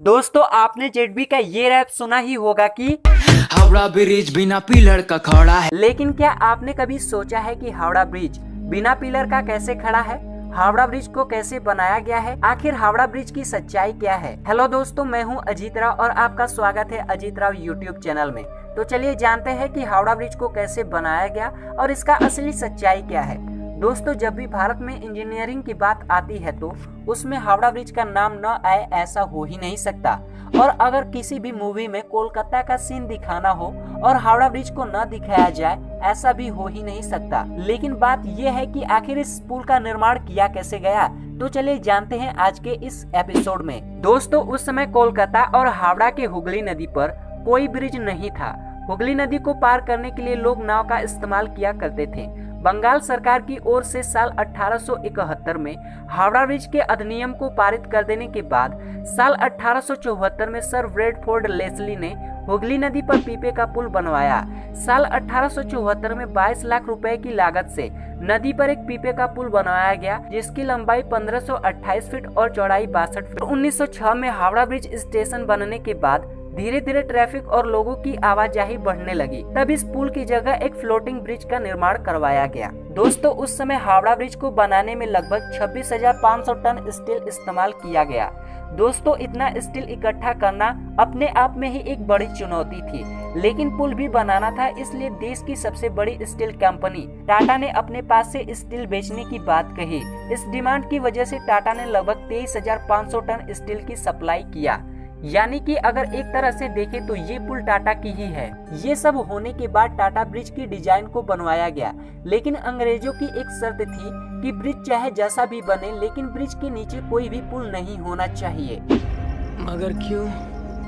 दोस्तों आपने जेडबी का ये रैप सुना ही होगा कि हावड़ा ब्रिज बिना पिलर का खड़ा है। लेकिन क्या आपने कभी सोचा है कि हावड़ा ब्रिज बिना पिलर का कैसे खड़ा है? हावड़ा ब्रिज को कैसे बनाया गया है? आखिर हावड़ा ब्रिज की सच्चाई क्या है? हेलो दोस्तों, मैं हूं अजीत राव और आपका स्वागत है अजीत राव यूट्यूब चैनल में। तो चलिए जानते हैं कि हावड़ा ब्रिज को कैसे बनाया गया और इसका असली सच्चाई क्या है। दोस्तों, जब भी भारत में इंजीनियरिंग की बात आती है तो उसमें हावड़ा ब्रिज का नाम न आए ऐसा हो ही नहीं सकता। और अगर किसी भी मूवी में कोलकाता का सीन दिखाना हो और हावड़ा ब्रिज को न दिखाया जाए ऐसा भी हो ही नहीं सकता। लेकिन बात यह है कि आखिर इस पुल का निर्माण किया कैसे गया, तो चलिए जानते हैं आज के इस एपिसोड में। दोस्तों, उस समय कोलकाता और हावड़ा के हुगली नदी पर कोई ब्रिज नहीं था। हुगली नदी को पार करने के लिए लोग नाव का इस्तेमाल किया करते थे। बंगाल सरकार की ओर से साल 1871 में हावड़ा ब्रिज के अधिनियम को पारित कर देने के बाद साल 1874 में सर ब्रैडफोर्ड लेस्ली ने हुगली नदी पर पीपे का पुल बनवाया। साल 1874 में 22 लाख रुपए की लागत से नदी पर एक पीपे का पुल बनवाया गया, जिसकी लंबाई 1528 फीट और चौड़ाई 62 फीट। 1906 में हावड़ा ब्रिज स्टेशन बनने के बाद धीरे धीरे ट्रैफिक और लोगों की आवाजाही बढ़ने लगी। तब इस पुल की जगह एक फ्लोटिंग ब्रिज का निर्माण करवाया गया। दोस्तों, उस समय हावड़ा ब्रिज को बनाने में लगभग 26,500 टन स्टील इस्तेमाल किया गया। दोस्तों, इतना स्टील इकट्ठा करना अपने आप में ही एक बड़ी चुनौती थी, लेकिन पुल भी बनाना था, इसलिए देश की सबसे बड़ी स्टील कंपनी टाटा ने अपने पास से स्टील बेचने की बात कही। इस डिमांड की वजह से टाटा ने लगभग 23,500 टन स्टील की सप्लाई किया। यानी कि अगर एक तरह से देखें तो ये पुल टाटा की ही है। ये सब होने के बाद टाटा ब्रिज की डिजाइन को बनवाया गया, लेकिन अंग्रेजों की एक शर्त थी कि ब्रिज चाहे जैसा भी बने, लेकिन ब्रिज के नीचे कोई भी पुल नहीं होना चाहिए। मगर क्यों?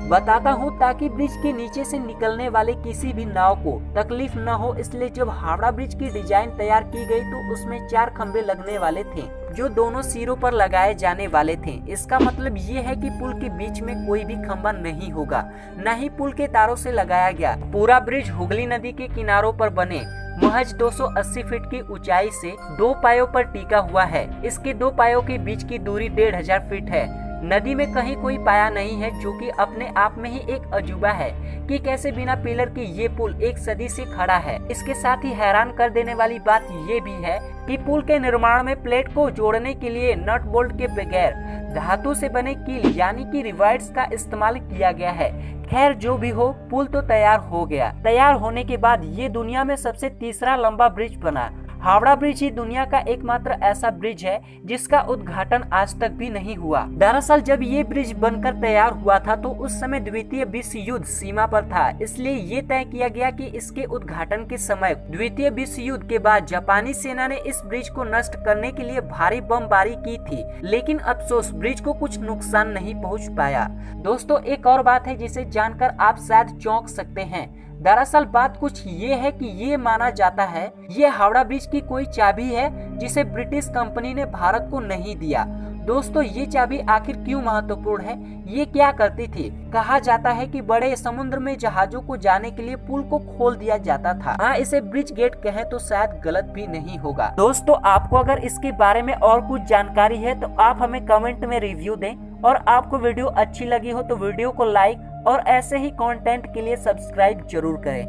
बताता हूँ, ताकि ब्रिज के नीचे से निकलने वाले किसी भी नाव को तकलीफ न हो। इसलिए जब हावड़ा ब्रिज की डिजाइन तैयार की गई तो उसमें 4 खंभे लगने वाले थे, जो दोनों सिरों पर लगाए जाने वाले थे। इसका मतलब ये है कि पुल के बीच में कोई भी खंभा नहीं होगा, न ही पुल के तारों से लगाया गया। पूरा ब्रिज हुगली नदी के किनारों पर बने महज 280 फीट की ऊंचाई से 2 पायों पर टिका हुआ है। इसके 2 पायों के बीच की दूरी 1500 फीट है। नदी में कहीं कोई पाया नहीं है, जो कि अपने आप में ही एक अजूबा है कि कैसे बिना पिलर के ये पुल एक सदी से खड़ा है। इसके साथ ही हैरान कर देने वाली बात ये भी है कि पुल के निर्माण में प्लेट को जोड़ने के लिए नट बोल्ट के बगैर धातु से बने कील यानी कि रिवाइट्स का इस्तेमाल किया गया है। खैर, जो भी हो, पुल तो तैयार हो गया। तैयार होने के बाद ये दुनिया में सबसे तीसरा लंबा ब्रिज बना। हावड़ा ब्रिज ही दुनिया का एकमात्र ऐसा ब्रिज है जिसका उद्घाटन आज तक भी नहीं हुआ। दरअसल जब ये ब्रिज बनकर तैयार हुआ था तो उस समय द्वितीय विश्व युद्ध सीमा पर था, इसलिए ये तय किया गया कि इसके उद्घाटन के समय द्वितीय विश्व युद्ध के बाद जापानी सेना ने इस ब्रिज को नष्ट करने के लिए भारी बमबारी की थी, लेकिन अफसोस ब्रिज को कुछ नुकसान नहीं पहुँच पाया। दोस्तों, एक और बात है जिसे जानकर आप शायद चौंक सकते हैं। दरअसल बात कुछ ये है कि ये माना जाता है ये हावड़ा ब्रिज की कोई चाबी है जिसे ब्रिटिश कंपनी ने भारत को नहीं दिया। दोस्तों, ये चाबी आखिर क्यों महत्वपूर्ण है? ये क्या करती थी? कहा जाता है कि बड़े समुद्र में जहाजों को जाने के लिए पुल को खोल दिया जाता था। हाँ, इसे ब्रिज गेट कहें तो शायद गलत भी नहीं होगा। दोस्तों, आपको अगर इसके बारे में और कुछ जानकारी है तो आप हमें कमेंट में रिव्यू दें, और आपको वीडियो अच्छी लगी हो तो वीडियो को लाइक और ऐसे ही कंटेंट के लिए सब्सक्राइब जरूर करें।